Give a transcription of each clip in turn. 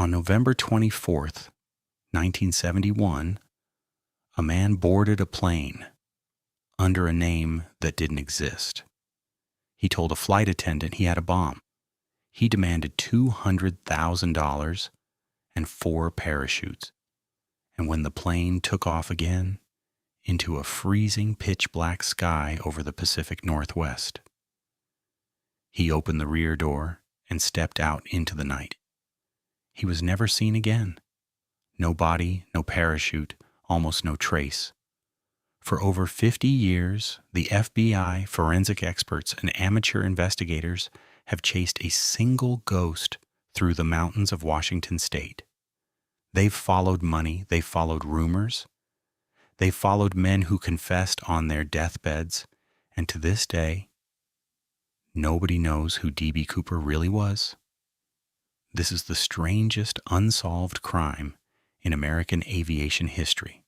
On November 24th, 1971, a man boarded a plane under a name that didn't exist. He told a flight attendant he had a bomb. He demanded $200,000 and 4 parachutes. And when the plane took off again into a freezing pitch-black sky over the Pacific Northwest, he opened the rear door and stepped out into the night. He was never seen again. No body, no parachute, almost no trace. For over 50 years, the FBI, forensic experts, and amateur investigators have chased a single ghost through the mountains of Washington state. They've followed money, they've followed rumors, they've followed men who confessed on their deathbeds, and to this day, nobody knows who D.B. Cooper really was. This is the strangest unsolved crime in American aviation history.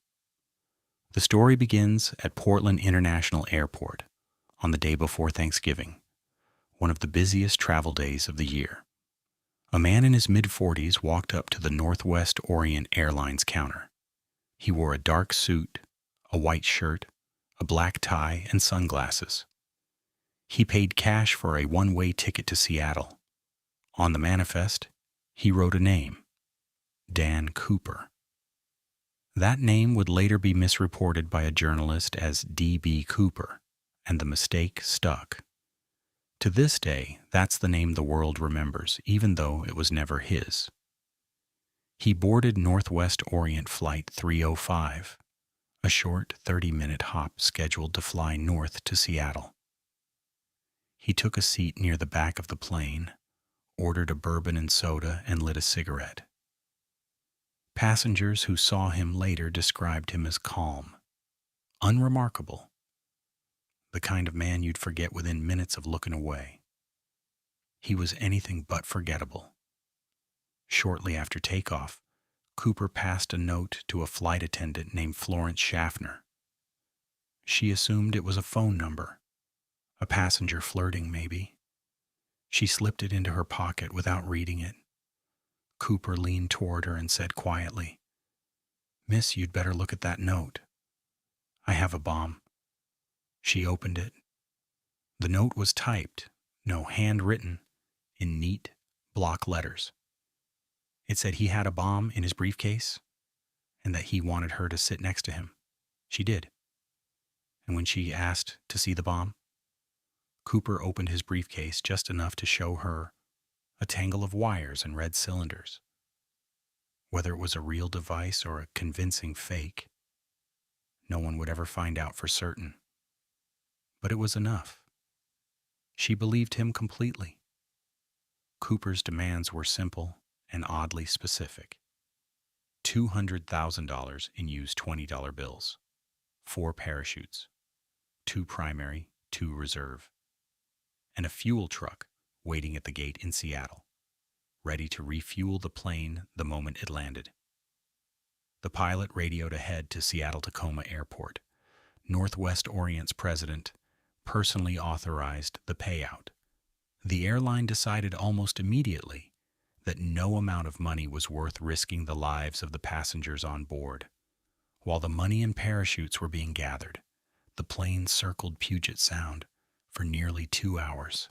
The story begins at Portland International Airport on the day before Thanksgiving, one of the busiest travel days of the year. A man in his mid-40s walked up to the Northwest Orient Airlines counter. He wore a dark suit, a white shirt, a black tie, and sunglasses. He paid cash for a one-way ticket to Seattle. On the manifest, he wrote a name, Dan Cooper. That name would later be misreported by a journalist as d.b.cooper, and the mistake stuck. To this day, that's the name the world remembers, even though it was never his. He boarded Northwest Orient Flight 305, a short 30-minute hop scheduled to fly north to Seattle. He took a seat near the back of the plane, ordered a bourbon and soda, and lit a cigarette. Passengers who saw him later described him as calm, unremarkable, the kind of man you'd forget within minutes of looking away. He was anything but forgettable. Shortly after takeoff, Cooper passed a note to a flight attendant named Florence Schaffner. She assumed it was a phone number, a passenger flirting maybe. She slipped it into her pocket without reading it. Cooper leaned toward her and said quietly, "Miss, you'd better look at that note. I have a bomb." She opened it. The note was typed, no handwritten, in neat block letters. It said he had a bomb in his briefcase and that he wanted her to sit next to him. She did. And when she asked to see the bomb, Cooper opened his briefcase just enough to show her a tangle of wires and red cylinders. Whether it was a real device or a convincing fake, no one would ever find out for certain. But it was enough. She believed him completely. Cooper's demands were simple and oddly specific. $200,000 in used $20 bills, 4 parachutes, 2 primary, 2 reserve, and a fuel truck waiting at the gate in Seattle, ready to refuel the plane the moment it landed. The pilot radioed ahead to Seattle-Tacoma Airport. Northwest Orient's president personally authorized the payout. The airline decided almost immediately that no amount of money was worth risking the lives of the passengers on board. While the money and parachutes were being gathered, the plane circled Puget Sound for nearly 2 hours,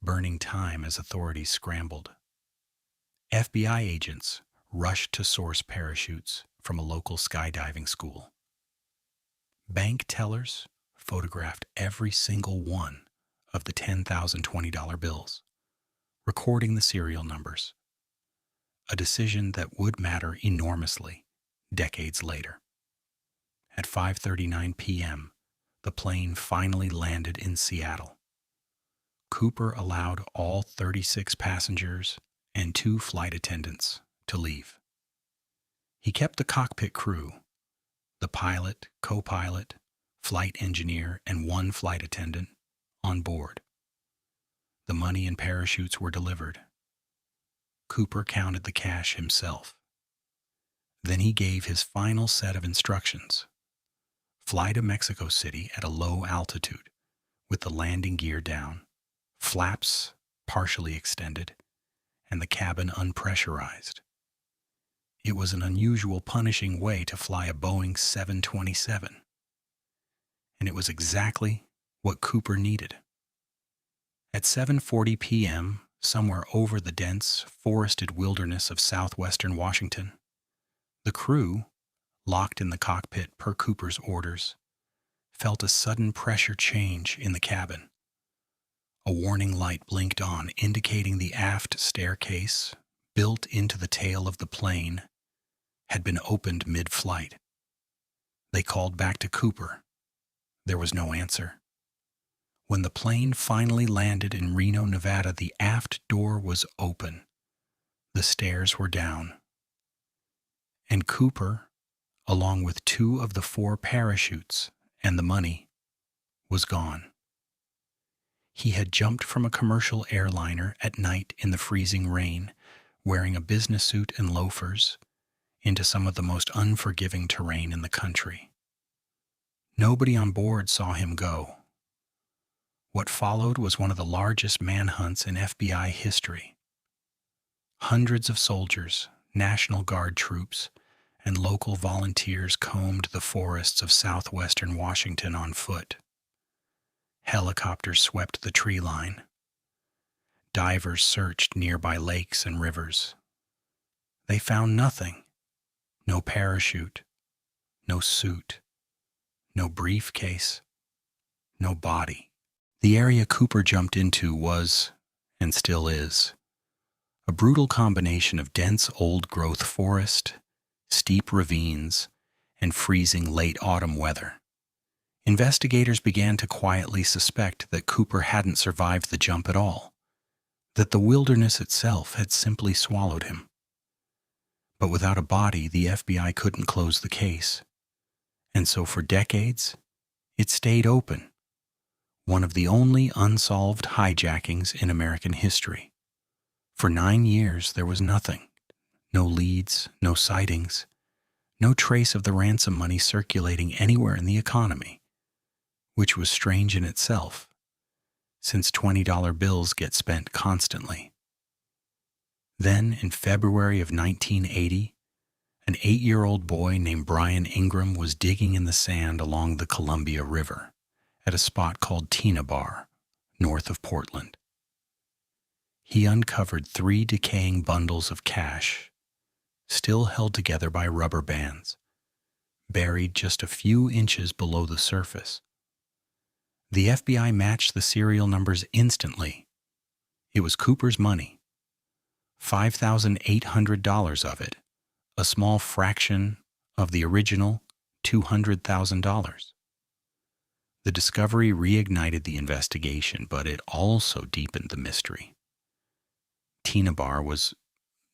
burning time as authorities scrambled. FBI agents rushed to source parachutes from a local skydiving school. Bank tellers photographed every single one of the $10,020 bills, recording the serial numbers, a decision that would matter enormously decades later. At 5:39 p.m., the plane finally landed in Seattle. Cooper allowed all 36 passengers and 2 flight attendants to leave. He kept the cockpit crew, the pilot, co-pilot, flight engineer, and 1 flight attendant, on board. The money and parachutes were delivered. Cooper counted the cash himself. Then he gave his final set of instructions. Fly to Mexico City at a low altitude with the landing gear down, flaps partially extended, and the cabin unpressurized. It was an unusual, punishing way to fly a Boeing 727, and it was exactly what Cooper needed. At 7:40 p.m., somewhere over the dense, forested wilderness of southwestern Washington, the crew, locked in the cockpit per Cooper's orders, felt a sudden pressure change in the cabin. A warning light blinked on, indicating the aft staircase, built into the tail of the plane, had been opened mid-flight. They called back to Cooper. There was no answer. When the plane finally landed in Reno, Nevada, the aft door was open. The stairs were down. And Cooper, along with 2 of the 4 parachutes and the money, was gone. He had jumped from a commercial airliner at night in the freezing rain, wearing a business suit and loafers, into some of the most unforgiving terrain in the country. Nobody on board saw him go. What followed was one of the largest manhunts in FBI history. Hundreds of soldiers, National Guard troops, and local volunteers combed the forests of southwestern Washington on foot. Helicopters swept the tree line. Divers searched nearby lakes and rivers. They found nothing. No parachute, no suit, no briefcase, no body. The area Cooper jumped into was, and still is, a brutal combination of dense old-growth forest, steep ravines, and freezing late autumn weather. Investigators began to quietly suspect that Cooper hadn't survived the jump at all, that the wilderness itself had simply swallowed him. But without a body, the FBI couldn't close the case. And so for decades, it stayed open, one of the only unsolved hijackings in American history. For 9 years, there was nothing. No leads, no sightings, no trace of the ransom money circulating anywhere in the economy, which was strange in itself, since $20 bills get spent constantly. Then, in February of 1980, an 8-year-old boy named Brian Ingram was digging in the sand along the Columbia River at a spot called Tina Bar, north of Portland. He uncovered 3 decaying bundles of cash, still held together by rubber bands, buried just a few inches below the surface. The FBI matched the serial numbers instantly. It was Cooper's money. $5,800 of it, a small fraction of the original $200,000. The discovery reignited the investigation, but it also deepened the mystery. Tina Bar was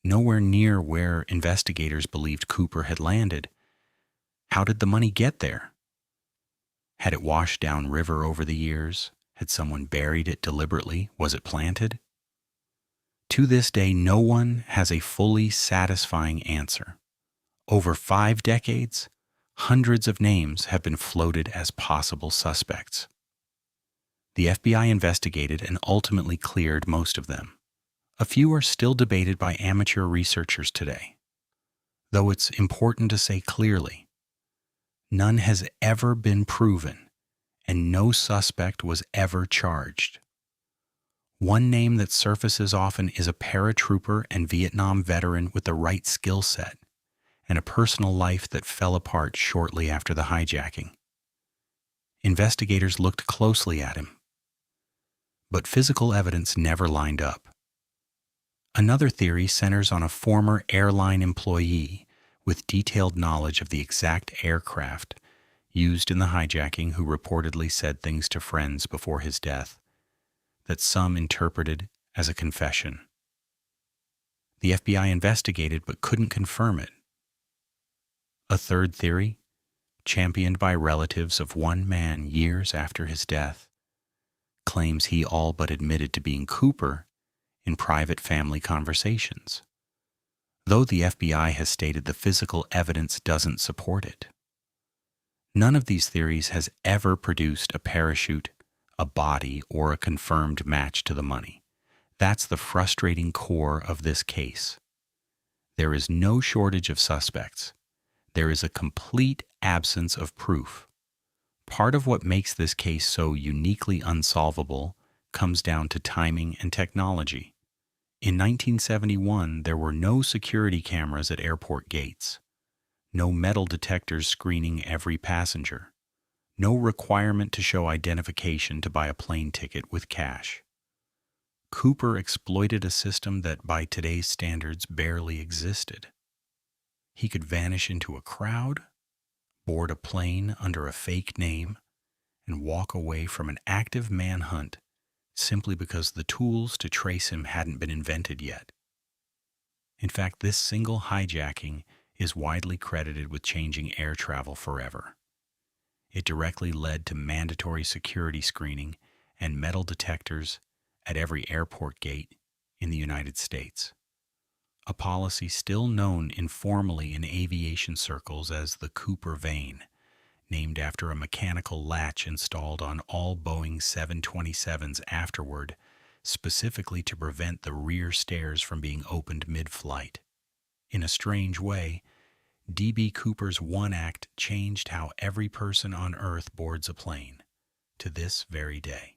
nowhere near where investigators believed Cooper had landed. How did the money get there? Had it washed downriver over the years? Had someone buried it deliberately? Was it planted? To this day, no one has a fully satisfying answer. Over 5 decades, hundreds of names have been floated as possible suspects. The FBI investigated and ultimately cleared most of them. A few are still debated by amateur researchers today. Though it's important to say clearly, none has ever been proven, and no suspect was ever charged. One name that surfaces often is a paratrooper and Vietnam veteran with the right skill set and a personal life that fell apart shortly after the hijacking. Investigators looked closely at him, but physical evidence never lined up. Another theory centers on a former airline employee with detailed knowledge of the exact aircraft used in the hijacking who reportedly said things to friends before his death that some interpreted as a confession. The FBI investigated but couldn't confirm it. A third theory, championed by relatives of one man years after his death, claims he all but admitted to being Cooper in private family conversations, though the FBI has stated the physical evidence doesn't support it. None of these theories has ever produced a parachute, a body, or a confirmed match to the money. That's the frustrating core of this case. There is no shortage of suspects. There is a complete absence of proof. Part of what makes this case so uniquely unsolvable comes down to timing and technology. In 1971, there were no security cameras at airport gates, no metal detectors screening every passenger, no requirement to show identification to buy a plane ticket with cash. Cooper exploited a system that by today's standards barely existed. He could vanish into a crowd, board a plane under a fake name, and walk away from an active manhunt simply because the tools to trace him hadn't been invented yet. In fact, this single hijacking is widely credited with changing air travel forever. It directly led to mandatory security screening and metal detectors at every airport gate in the United States, a policy still known informally in aviation circles as the Cooper vane, named after a mechanical latch installed on all Boeing 727s afterward, specifically to prevent the rear stairs from being opened mid-flight. In a strange way, D.B. Cooper's one act changed how every person on Earth boards a plane, to this very day.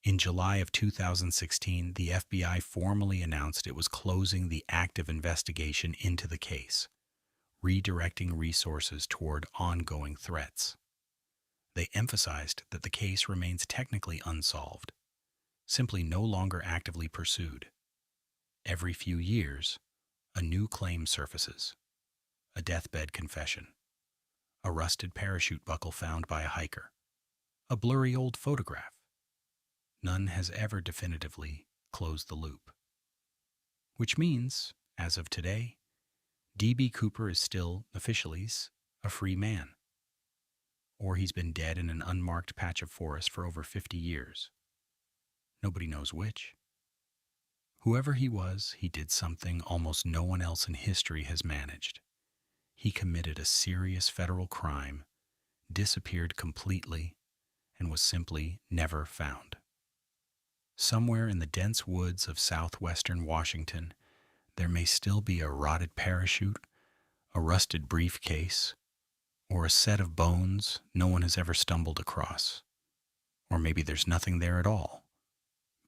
In July of 2016, the FBI formally announced it was closing the active investigation into the case, redirecting resources toward ongoing threats. They emphasized that the case remains technically unsolved, simply no longer actively pursued. Every few years, a new claim surfaces: a deathbed confession, a rusted parachute buckle found by a hiker, a blurry old photograph. None has ever definitively closed the loop. Which means, as of today, D.B. Cooper is still, officially, a free man. Or he's been dead in an unmarked patch of forest for over 50 years. Nobody knows which. Whoever he was, he did something almost no one else in history has managed. He committed a serious federal crime, disappeared completely, and was simply never found. Somewhere in the dense woods of southwestern Washington, there may still be a rotted parachute, a rusted briefcase, or a set of bones no one has ever stumbled across. Or maybe there's nothing there at all,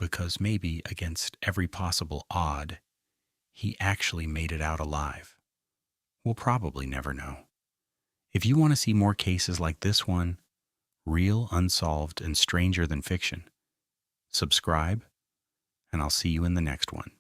because maybe against every possible odd, he actually made it out alive. We'll probably never know. If you want to see more cases like this one, real, unsolved, and stranger than fiction, subscribe, and I'll see you in the next one.